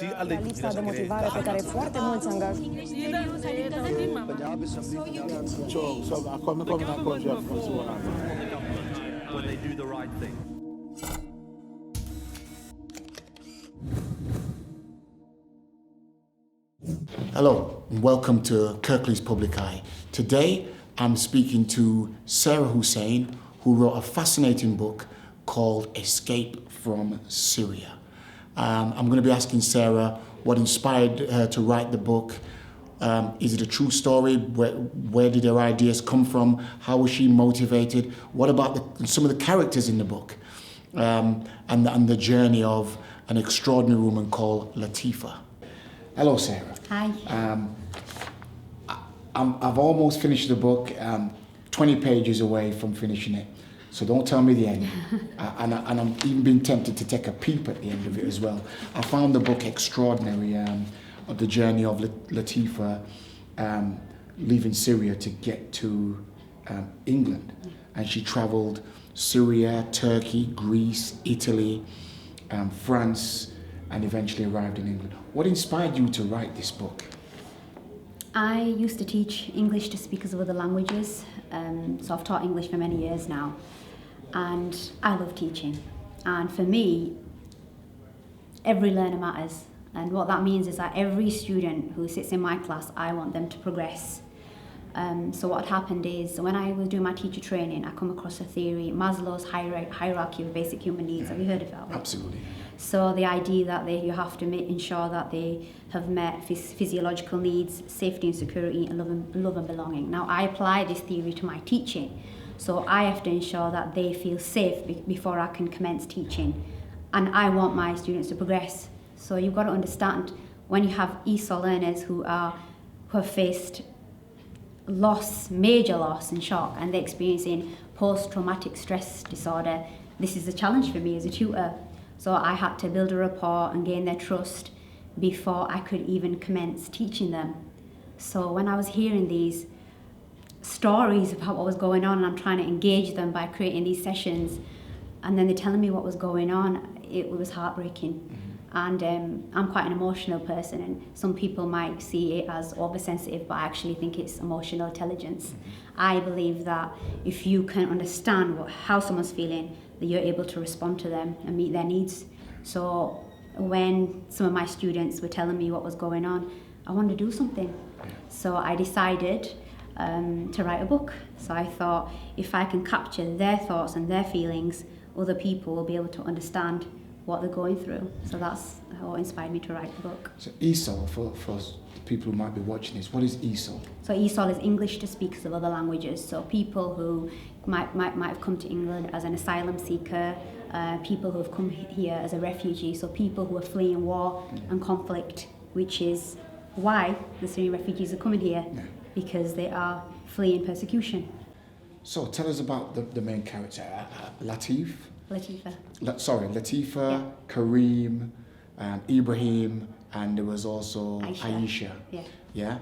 La lipsa de motivare pe care foarte mulți angajați. When they do the right thing. Hello, and welcome to Kirklees Public Eye. Today, I'm speaking to Sarah Hussain, who wrote a fascinating book called Escape from Syria. I'm going to be asking Sarah what inspired her to write the book. Is it a true story? Where did her ideas come from? How was she motivated? What about some of the characters in the book? And the journey of an extraordinary woman called Latifa. Hello, Sarah. Hi. I've almost finished the book, 20 pages away from finishing it. So don't tell me the end. And I'm even been tempted to take a peep at the end of it as well. I found the book extraordinary, of the journey of Latifa leaving Syria to get to England. And she travelled Syria, Turkey, Greece, Italy, France, and eventually arrived in England. What inspired you to write this book? I used to teach English to speakers of other languages, so I've taught English for many years now, and I love teaching. And for me, every learner matters, and what that means is that every student who sits in my class, I want them to progress. So what happened is, when I was doing my teacher training, I come across a theory, Maslow's hierarchy of basic human needs. Have you heard of that? Absolutely. So the idea that you have to ensure that they have met physiological needs, safety and security, and love and belonging. Now, I apply this theory to my teaching. So I have to ensure that they feel safe before I can commence teaching. And I want my students to progress. So you've got to understand, when you have ESOL learners who have faced loss, major loss and shock, and they're experiencing post-traumatic stress disorder, this is a challenge for me as a tutor. So I had to build a rapport and gain their trust before I could even commence teaching them. So when I was hearing these stories about what was going on, and I'm trying to engage them by creating these sessions, and then they're telling me what was going on, it was heartbreaking. And I'm quite an emotional person, and some people might see it as oversensitive, but I actually think it's emotional intelligence. I believe that if you can understand how someone's feeling, that you're able to respond to them and meet their needs. So when some of my students were telling me what was going on, I wanted to do something. So I decided to write a book. So I thought, if I can capture their thoughts and their feelings, other people will be able to understand what they're going through. So that's what inspired me to write the book. So ESOL, for people who might be watching this, what is ESOL? So ESOL is English to speakers of other languages. So people who might have come to England as an asylum seeker, people who have come here as a refugee, so people who are fleeing war and conflict, which is why the Syrian refugees are coming here, because they are fleeing persecution. So tell us about the main character, Latifa, Yeah. Kareem, Ibrahim, and there was also Aisha. Yeah.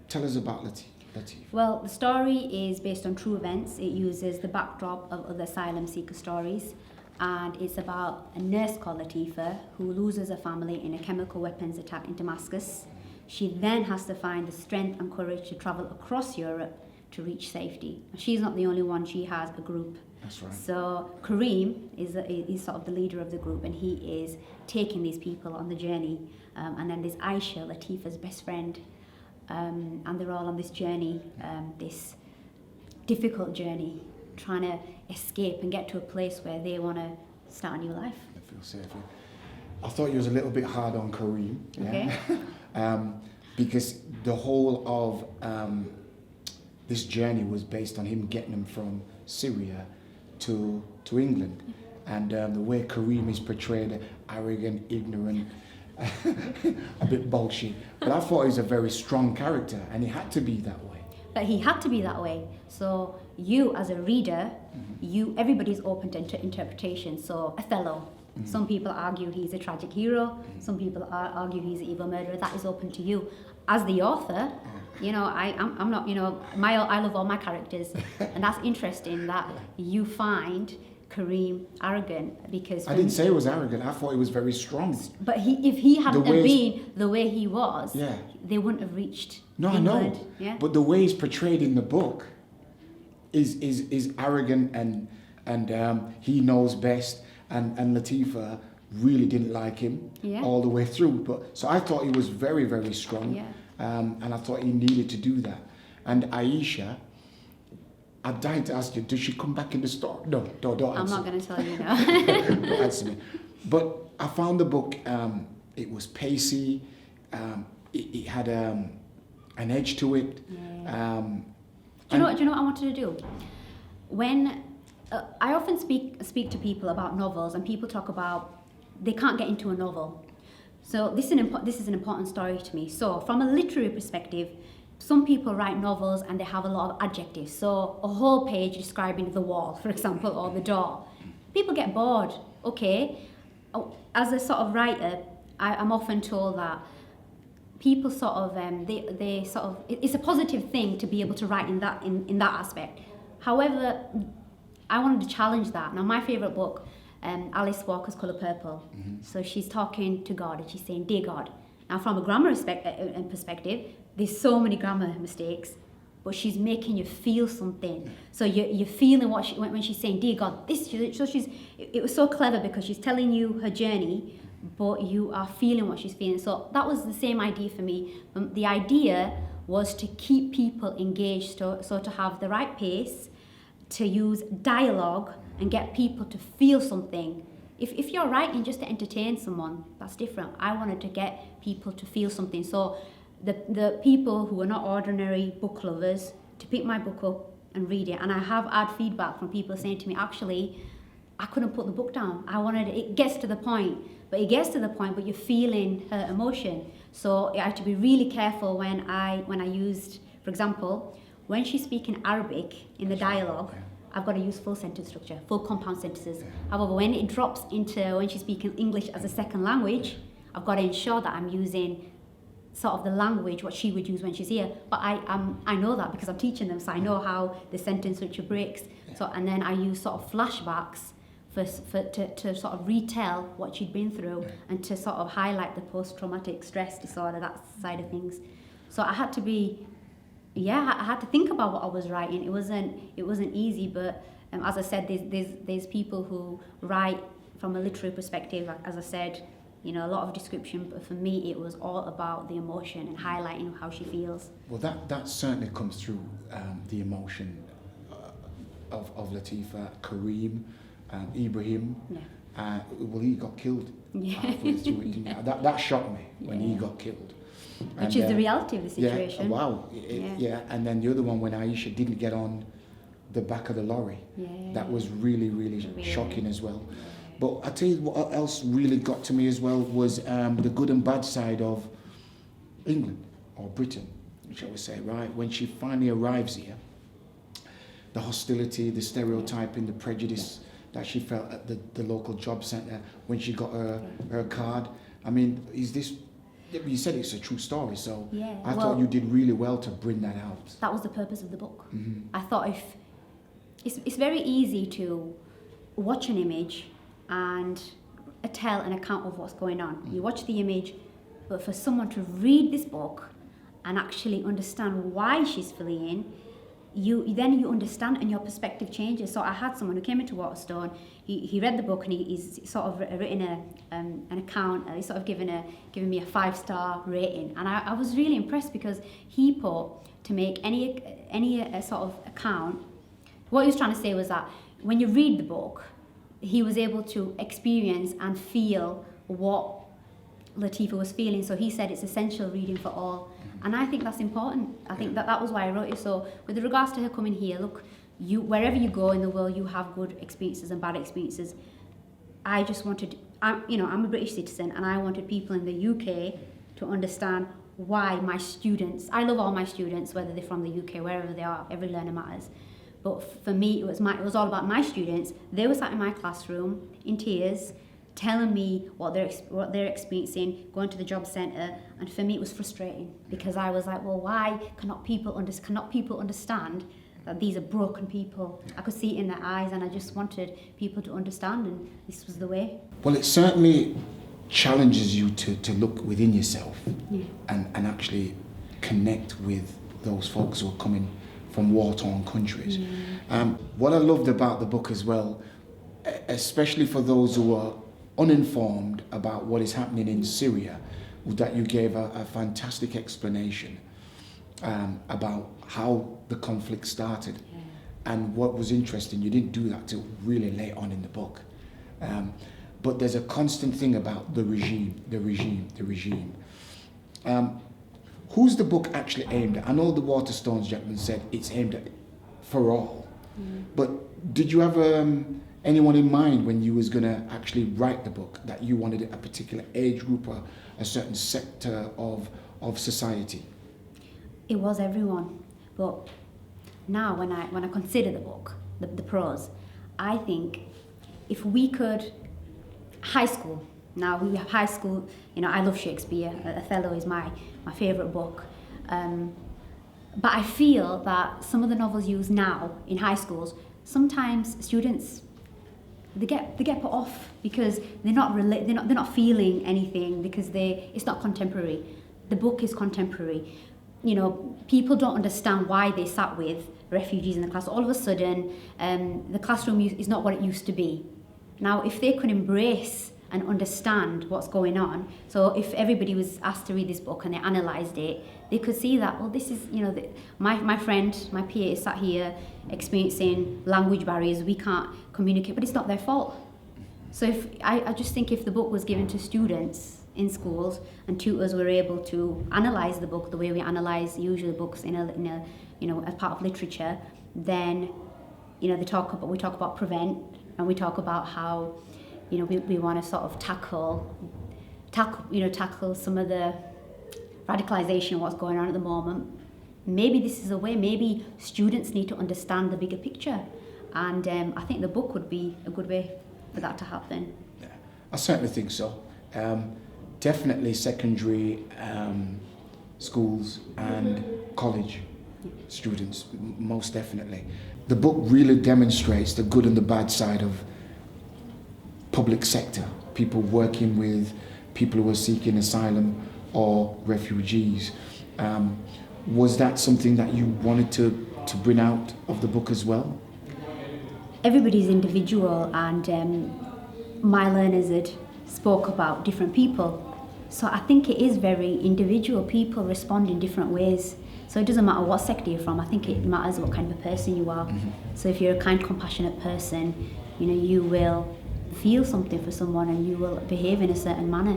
Tell us about Latifa. Well, the story is based on true events. It uses the backdrop of other asylum seeker stories, and it's about a nurse called Latifa who loses her family in a chemical weapons attack in Damascus. She then has to find the strength and courage to travel across Europe to reach safety. She's not the only one, she has a group. That's right. So Kareem is sort of the leader of the group, and he is taking these people on the journey. And then there's Aisha, Latifa's best friend, and they're all on this journey, this difficult journey, trying to escape and get to a place where they want to start a new life. I feel safe. I thought you was a little bit hard on Kareem. Yeah? Okay. Because the whole of this journey was based on him getting them from Syria to England, and the way Kareem is portrayed, arrogant, ignorant, a bit bullshit. But I thought he was a very strong character, and he had to be that way. But he had to be that way. So you, as a reader, everybody's open to interpretation. So Othello, some people argue he's a tragic hero. Some people argue he's an evil murderer. That is open to you. As the author, I'm not, I love all my characters. And that's interesting that you find Kareem arrogant because I didn't say it was arrogant. I thought it was very strong. But if he hadn't The way been the way he was, Yeah. they wouldn't have reached No, I England. know. Yeah. But the way he's portrayed in the book is arrogant and he knows best. And Latifah really didn't like him Yeah. all the way through. But so I thought he was very, very strong. Yeah. And I thought he needed to do that. And Aisha, I died to ask you, does she come back in the story? No, don't answer. I'm not going to tell you now. Don't answer me. But I found the book, it was pacey, it had an edge to it. Yeah. Do you know what I wanted to do? When I often speak to people about novels, and people talk about they can't get into a novel. So this is an important story to me. So from a literary perspective, some people write novels and they have a lot of adjectives. So a whole page describing the wall, for example, or the door. People get bored. Okay. As a sort of writer, I'm often told that people sort of they sort of it's a positive thing to be able to write in that aspect. However, I wanted to challenge that. Now, my favourite book, Alice Walker's Colour Purple. Mm-hmm. So she's talking to God and she's saying, "Dear God." Now, from a grammar perspective, there's so many grammar mistakes, but she's making you feel something. So you're feeling what when she's saying, "Dear God," this. So it was so clever because she's telling you her journey, but you are feeling what she's feeling. So that was the same idea for me. The idea was to keep people engaged, so to have the right pace, to use dialogue and get people to feel something. If you're writing just to entertain someone, that's different. I wanted to get people to feel something. So the people who are not ordinary book lovers to pick my book up and read it. And I have had feedback from people saying to me, actually, I couldn't put the book down. It gets to the point, but you're feeling her emotion. So I had to be really careful when I used, for example, when she's speaking Arabic in the dialogue, I've got to use full sentence structure, full compound sentences. However, when it drops into when she's speaking English as a second language, I've got to ensure that I'm using sort of the language what she would use when she's here. But I know that because I'm teaching them, so I know how the sentence structure breaks. So and then I use sort of flashbacks to sort of retell what she'd been through and to sort of highlight the post-traumatic stress disorder, that side of things. So I had to be. I had to think about what I was writing. It wasn't easy, but as I said, there's people who write from a literary perspective. As I said, a lot of description, but for me, it was all about the emotion and highlighting how she feels. Well, that certainly comes through the emotion of Latifah, Kareem, Ibrahim. Yeah. Well, he got killed. Yeah. Halfway through it, didn't he? That shocked me when he got killed. Which is the reality of the situation. Yeah, wow. And then the other one when Aisha didn't get on the back of the lorry. Yeah. That was really, really shocking as well. Yeah. But I tell you what else really got to me as well was the good and bad side of England or Britain, shall we say, right? When she finally arrives here, the hostility, the stereotyping, the prejudice that she felt at the local job centre when she got her card. I mean, you said it's a true story, so I thought you did really well to bring that out. That was the purpose of the book. Mm-hmm. I thought it's very easy to watch an image and tell an account of what's going on. Mm-hmm. You watch the image, but for someone to read this book and actually understand why she's fleeing, you understand and your perspective changes. So I had someone who came into Waterstone. He read the book and he's sort of written an account. He's sort of given me a 5-star rating, and I was really impressed because he put to make any sort of account. What he was trying to say was that when you read the book, he was able to experience and feel what Latifah was feeling. So he said it's essential reading for all. And I think that's important. I think that was why I wrote it. So with regards to her coming here, look, wherever you go in the world, you have good experiences and bad experiences. I just wanted, I'm a British citizen, and I wanted people in the UK to understand why my students, I love all my students, whether they're from the UK, wherever they are, every learner matters. But for me, it was all about my students. They were sat in my classroom in tears, telling me what they're experiencing, going to the job centre, and for me it was frustrating because I was like, well, why cannot people understand that these are broken people. I could see it in their eyes, and I just wanted people to understand, and this was the way. Well, it certainly challenges you to look within yourself and actually connect with those folks who are coming from war-torn countries. What I loved about the book as well, especially for those who are uninformed about what is happening in Syria, was that you gave a fantastic explanation about how the conflict started. And what was interesting, you didn't do that till really late on in the book. But there's a constant thing about the regime. Who's the book actually aimed at? I know the Waterstones gentleman said it's aimed at for all. But did you have anyone in mind when you was going to actually write the book, that you wanted a particular age group or a certain sector of society? It was everyone. But now when I consider the book, the prose, I think if we could, high school, now we have high school, I love Shakespeare, Othello is my favourite book. But I feel that some of the novels used now in high schools, sometimes students, they get put off because they're not feeling anything, because it's not contemporary. The book is contemporary. People don't understand why they sat with refugees in the class. All of a sudden, the classroom is not what it used to be. Now, if they could embrace and understand what's going on, so if everybody was asked to read this book and they analysed it, they could see that, well, this is, my friend, my peer is sat here experiencing language barriers, we can't communicate, but it's not their fault. So I just think if the book was given to students in schools and tutors were able to analyse the book the way we analyse usual books in a as part of literature, then we talk about prevent, and we talk about how we want to sort of tackle some of the radicalisation, what's going on at the moment. Maybe this is a way, maybe students need to understand the bigger picture, and I think the book would be a good way for that to happen. Yeah, I certainly think so. Definitely secondary schools and college students, most definitely. The book really demonstrates the good and the bad side of public sector, people working with people who are seeking asylum or refugees. Was that something that you wanted to bring out of the book as well? Everybody's individual, and my learners had spoke about different people. So I think it is very individual. People respond in different ways. So it doesn't matter what sector you're from. I think it matters what kind of a person you are. So if you're a kind, compassionate person, you will feel something for someone and you will behave in a certain manner.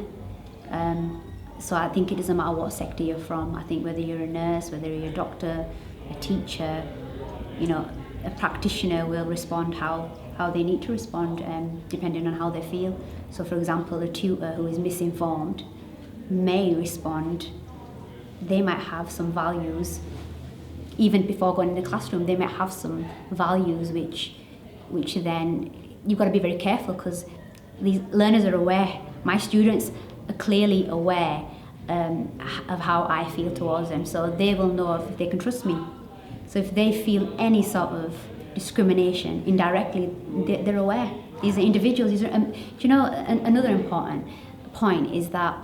So I think it doesn't matter what sector you're from. I think whether you're a nurse, whether you're a doctor, a teacher, a practitioner will respond how they need to respond, depending on how they feel. So for example, a tutor who is misinformed may respond. They might have some values, even before going in the classroom, they might have some values which then you've got to be very careful, because these learners are aware. My students are clearly aware of how I feel towards them, so they will know if they can trust me. So if they feel any sort of discrimination indirectly, they're aware. These are individuals. Another important point is that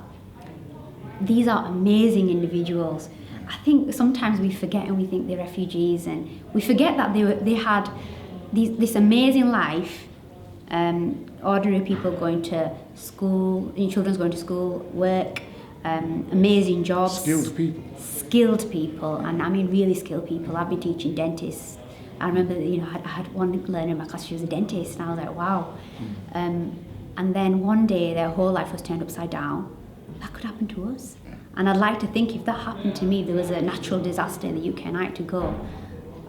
these are amazing individuals. I think sometimes we forget, and we think they're refugees, and we forget that they had this amazing life. Ordinary people going to school, children's going to school, work, amazing jobs. Skilled people, and I mean really skilled people. I've been teaching dentists. I remember, I had one learner in my class, she was a dentist, and I was like, wow. And then one day their whole life was turned upside down. That could happen to us. And I'd like to think if that happened to me, there was a natural disaster in the UK and I had to go,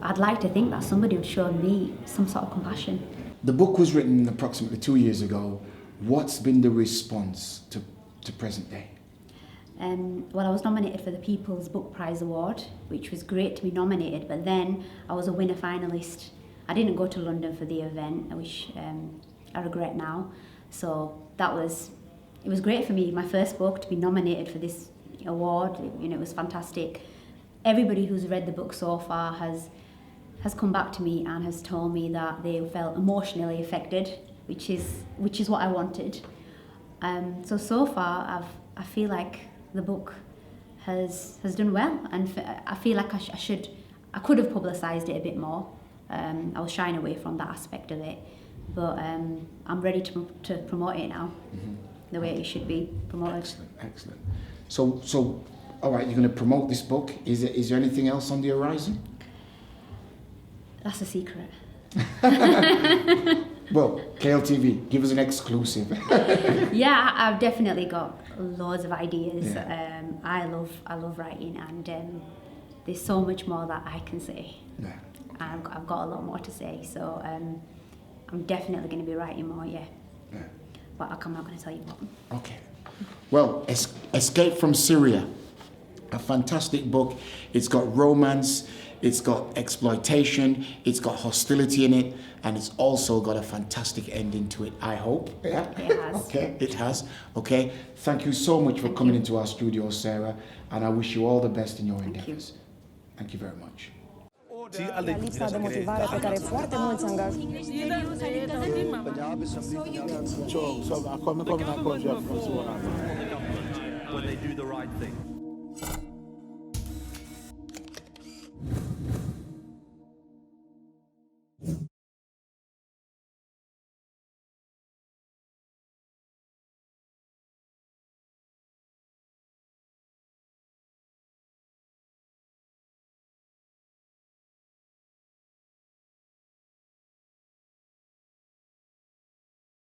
I'd like to think that somebody would show me some sort of compassion. The book was written approximately 2 years ago. What's been the response to present day? Well, I was nominated for the People's Book Prize Award, which was great to be nominated, but then I was a winner finalist. I didn't go to London for the event, which I regret now. So it was great for me, my first book, to be nominated for this award. It was fantastic. Everybody who's read the book so far has has come back to me and has told me that they felt emotionally affected, which is what I wanted. So far, I feel like the book has done well, and I feel like I could have publicised it a bit more. I was shying away from that aspect of it, but I'm ready to promote it now, the way it should be promoted. Excellent. So, all right, you're going to promote this book. Is there anything else on the horizon? That's a secret. Well, KLTV, give us an exclusive. Yeah, I've definitely got loads of ideas. Yeah. I love writing, and there's so much more that I can say. Yeah. And I've got a lot more to say, so I'm definitely going to be writing more, yeah. But I'm not going to tell you what. Okay. Well, Escape from Syria, a fantastic book. It's got romance, it's got exploitation, it's got hostility in it, and it's also got a fantastic ending to it, I hope. Yeah? It has. Okay, it has. Okay. Thank you so much for coming into our studio, Sarah, and I wish you all the best in your endeavors. Thank you very much. Lipsa de motivare pe care foarte mulți angajați. When they do the right thing.